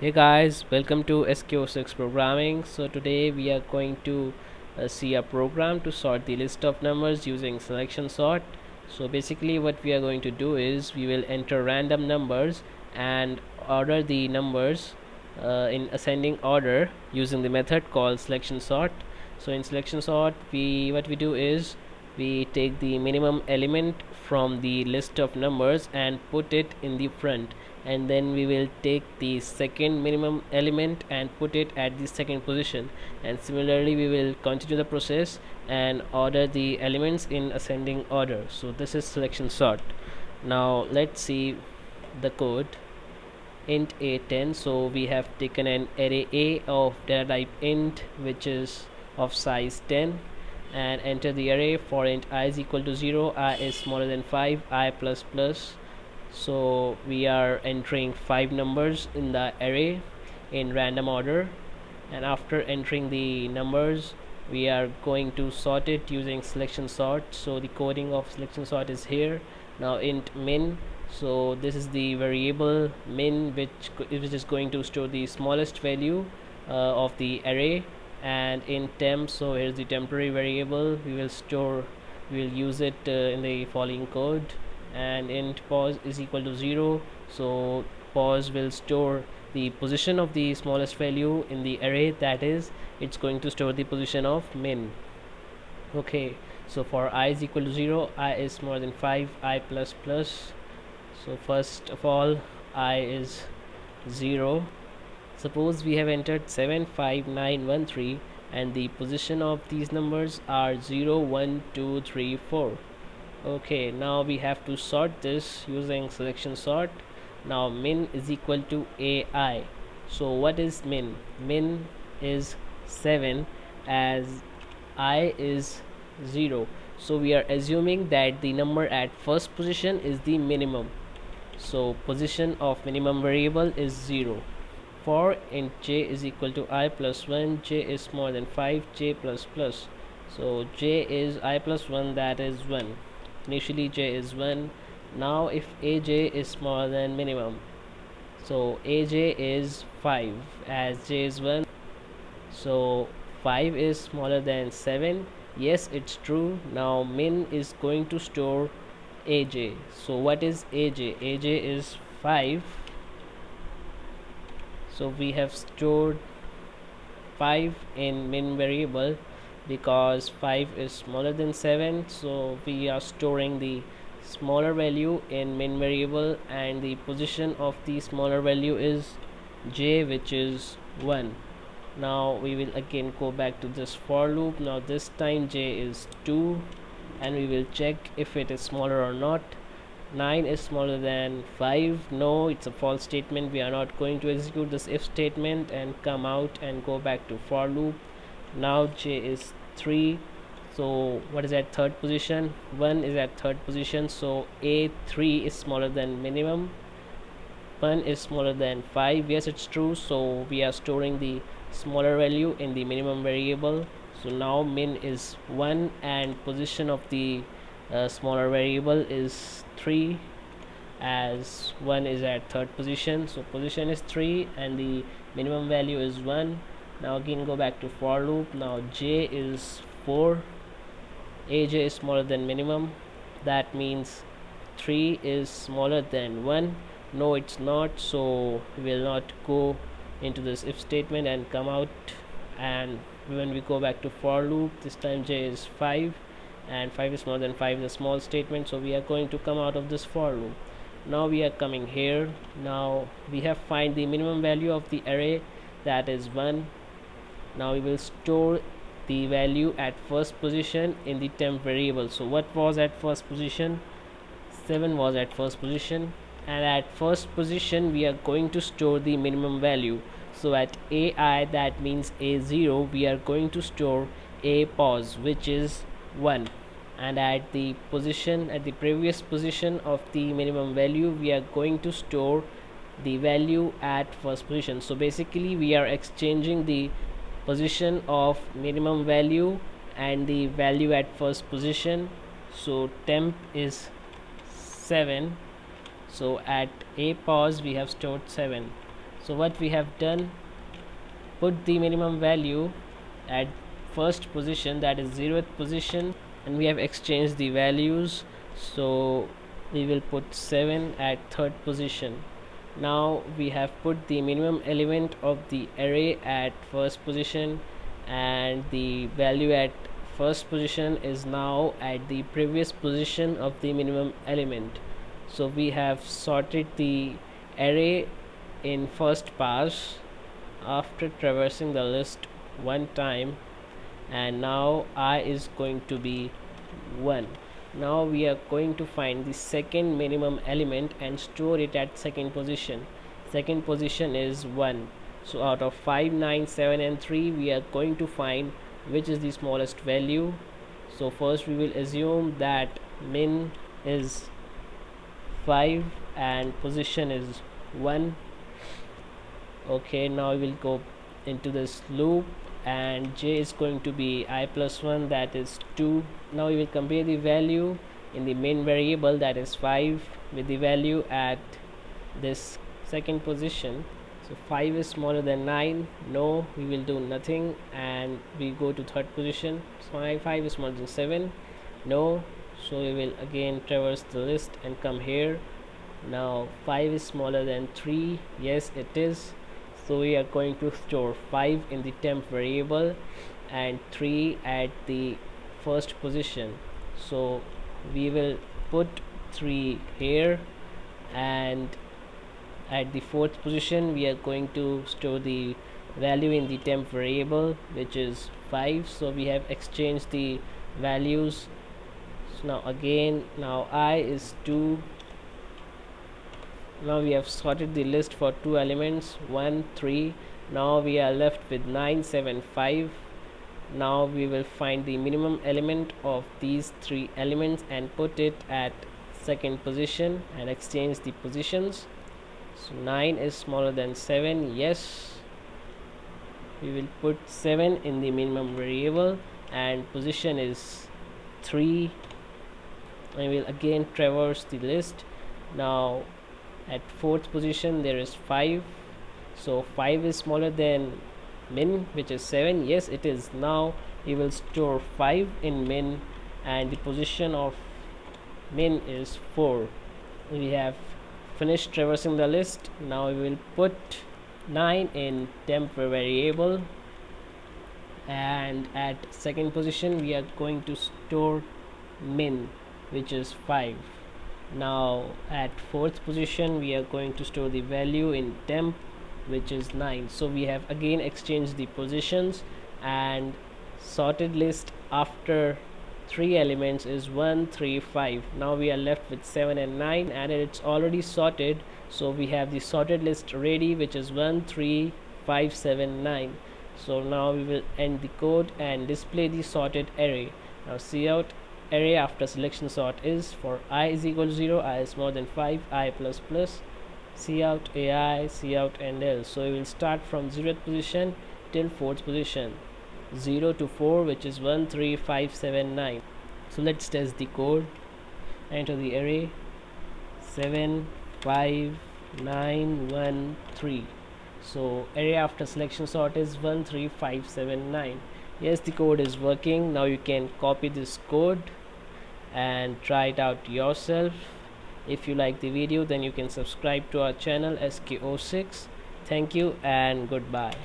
Hey guys, welcome to SQ6 programming. So today we are going to see a program to sort the list of numbers using selection sort. So basically what we are going to do is we will enter random numbers and order the numbers in ascending order using the method called selection sort. So in selection sort, we what we do is we take the minimum element from the list of numbers and put it in the front, and then we will take the second minimum element and put it at the second position, and similarly we will continue the process and order the elements in ascending order. So this is selection sort. Now let's see the code. Int a10, so we have taken an array a of data type int, which is of size 10, and enter the array. For int I is equal to 0, I is smaller than 5, I plus plus. So we are entering 5 numbers in the array in random order, and after entering the numbers we are going to sort it using selection sort. So the coding of selection sort is here. Now int min, so this is the variable min, which is going to store the smallest value of the array. And in temp, so here's the temporary variable, we will use it in the following code. And int pause is equal to 0, so pause will store the position of the smallest value in the array, that is, it's going to store the position of min. Okay, so for I is equal to 0, I is more than 5, I plus plus. So first of all, I is 0. Suppose we have entered 7 5 9 1 3, and the position of these numbers are 0 1 2 3 4. Okay, now we have to sort this using selection sort. Now min is equal to ai. So what is min? Min is 7 as I is 0. So we are assuming that the number at first position is the minimum. So position of minimum variable is 0. For int j is equal to I plus 1, j is more than 5, j plus plus. So j is I plus 1, that is 1. Initially j is 1. Now if aj is smaller than minimum, so aj is 5 as j is 1. So 5 is smaller than 7. Yes, it's true. Now min is going to store aj. So what is aj? Aj is 5. So we have stored 5 in min variable because 5 is smaller than 7, so we are storing the smaller value in min variable, and the position of the smaller value is j, which is 1. Now we will again go back to this for loop. Now this time j is 2, and we will check if it is smaller or not. 9 is smaller than 5. No, it's a false statement. We are not going to execute this if statement and come out and go back to for loop. Now j is 3. So what is at third position? 1 is at third position, so a3 is smaller than minimum. 1 is smaller than 5. Yes, it's true. So we are storing the smaller value in the minimum variable. So now min is 1, and position of the smaller variable is 3 as 1 is at third position. So position is 3 and the minimum value is 1. Now again go back to for loop. Now j is 4. Aj is smaller than minimum, that means 3 is smaller than 1. No, it's not, so we will not go into this if statement and come out. And when we go back to for loop, this time j is 5 and 5 is smaller than 5 is a small statement, so we are going to come out of this for loop. Now we are coming here. Now we have find the minimum value of the array, that is 1. Now we will store the value at first position in the temp variable. So what was at first position? 7 was at first position, and at first position we are going to store the minimum value. So at ai, that means a0, we are going to store a pause, which is 1. And at the previous position of the minimum value, we are going to store the value at first position. So basically we are exchanging the position of minimum value and the value at first position. So temp is 7, so at a pause we have stored 7. So what we have done, put the minimum value at first position, that is 0th position, and we have exchanged the values. So we will put 7 at third position. Now we have put the minimum element of the array at first position, and the value at first position is now at the previous position of the minimum element. So we have sorted the array in first pass after traversing the list one time, and now I is going to be 1. Now we are going to find the second minimum element and store it at second position. Second position is 1. So out of 5, 9, 7 and 3, we are going to find which is the smallest value. So first we will assume that min is 5 and position is 1. Okay, now we will go into this loop, and j is going to be I plus 1, that is 2. Now we will compare the value in the main variable, that is 5, with the value at this second position. So 5 is smaller than 9, no, we will do nothing, and we go to third position. So 5 is smaller than 7, no, so we will again traverse the list and come here. Now 5 is smaller than 3, yes it is, so we are going to store 5 in the temp variable and 3 at the first position. So we will put 3 here, and at the fourth position we are going to store the value in the temp variable, which is 5. So we have exchanged the values. So now again, now I is 2. Now we have sorted the list for 2 elements, 1, 3. Now we are left with 9, 7, 5. Now we will find the minimum element of these 3 elements and put it at second position and exchange the positions. So 9 is smaller than 7, yes, we will put 7 in the minimum variable, and position is 3. I will again traverse the list. Now at fourth position there is 5, so 5 is smaller than min, which is 7, yes it is. Now we will store 5 in min, and the position of min is 4. We have finished traversing the list. Now we will put 9 in temp variable, and at second position we are going to store min, which is 5. Now at fourth position we are going to store the value in temp, which is 9. So we have again exchanged the positions, and sorted list after 3 elements is 1, 3, 5. Now we are left with 7 and 9, and it's already sorted. So we have the sorted list ready, which is 1, 3, 5, 7, 9. So now we will end the code and display the sorted array. Now cout array after selection sort is for I is equal to 0, I is more than 5, I plus plus, cout ai, cout and l. So we will start from 0th position till 4th position, 0 to 4, which is 1, 3, 5, 7, 9. So let's test the code. Enter the array 7, 5, 9, 1, 3. So array after selection sort is 1, 3, 5, 7, 9. Yes, the code is working. Now you can copy this code and try it out yourself. If you like the video, then you can subscribe to our channel SKO6. Thank you and goodbye.